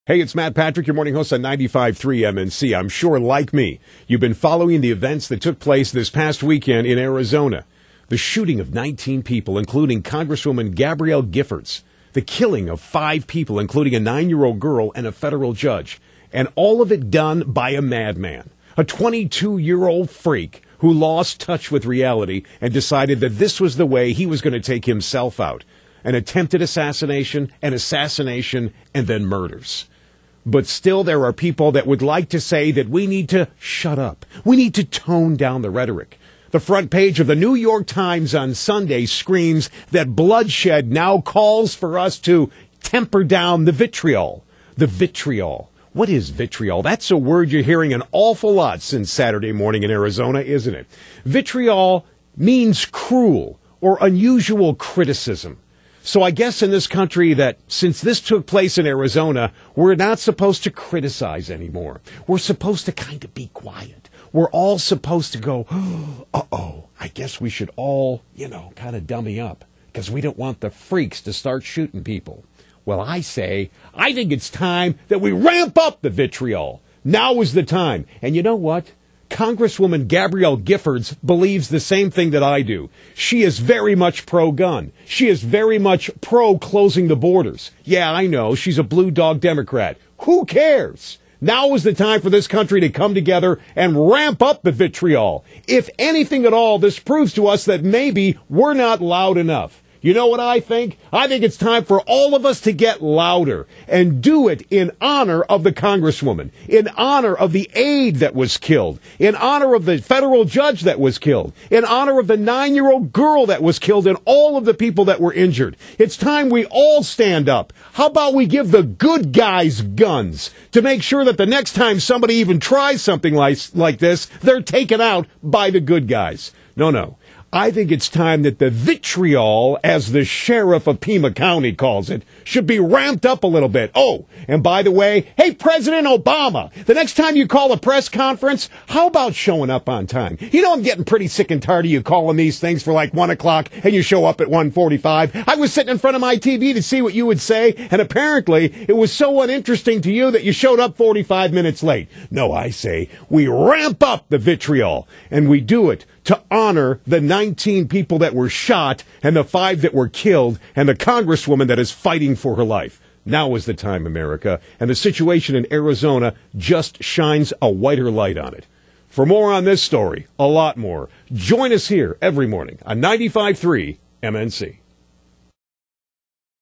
Hey, it's Matt Patrick, your morning host on 95.3 MNC. I'm sure, like me, you've been following the events that took place this past weekend in Arizona. The shooting of 19 people, including Congresswoman Gabrielle Giffords. The killing of 5 people, including a 9-year-old girl and a federal judge. And all of it done by a madman. A 22-year-old freak who lost touch with reality and decided that this was the way he was going to take himself out. An attempted assassination, and then murders. But still, there are people that would like to say that we need to shut up. We need to tone down the rhetoric. The front page of the New York Times on Sunday screams that bloodshed now calls for us to temper down the vitriol. The vitriol. What is vitriol? That's a word you're hearing an awful lot since Saturday morning in Arizona, isn't it? Vitriol means cruel or unusual criticism. So I guess in this country that since this took place in Arizona, we're not supposed to criticize anymore. We're supposed to kind of be quiet. We're all supposed to go, uh-oh, I guess we should all, kind of dummy up because we don't want the freaks to start shooting people. Well, I think it's time that we ramp up the vitriol. Now is the time. And you know what? Congresswoman Gabrielle Giffords believes the same thing that I do. She is very much pro-gun. She is very much pro-closing the borders. Yeah, I know, she's a blue dog Democrat. Who cares? Now is the time for this country to come together and ramp up the vitriol. If anything at all, this proves to us that maybe we're not loud enough. You know what I think? I think it's time for all of us to get louder and do it in honor of the Congresswoman, in honor of the aide that was killed, in honor of the federal judge that was killed, in honor of the 9-year-old girl that was killed, and all of the people that were injured. It's time we all stand up. How about we give the good guys guns to make sure that the next time somebody even tries something like this, they're taken out by the good guys. No. I think it's time that the vitriol, as the sheriff of Pima County calls it, should be ramped up a little bit. Oh, and by the way, hey, President Obama, the next time you call a press conference, how about showing up on time? You know, I'm getting pretty sick and tired of you calling these things for like 1 o'clock and you show up at 1:45. I was sitting in front of my TV to see what you would say, and apparently it was so uninteresting to you that you showed up 45 minutes late. No, I say we ramp up the vitriol, and we do it to honor the 19 people that were shot and the 5 that were killed and the Congresswoman that is fighting for her life. Now is the time, America, and the situation in Arizona just shines a whiter light on it. For more on this story, a lot more, join us here every morning on 95.3 MNC.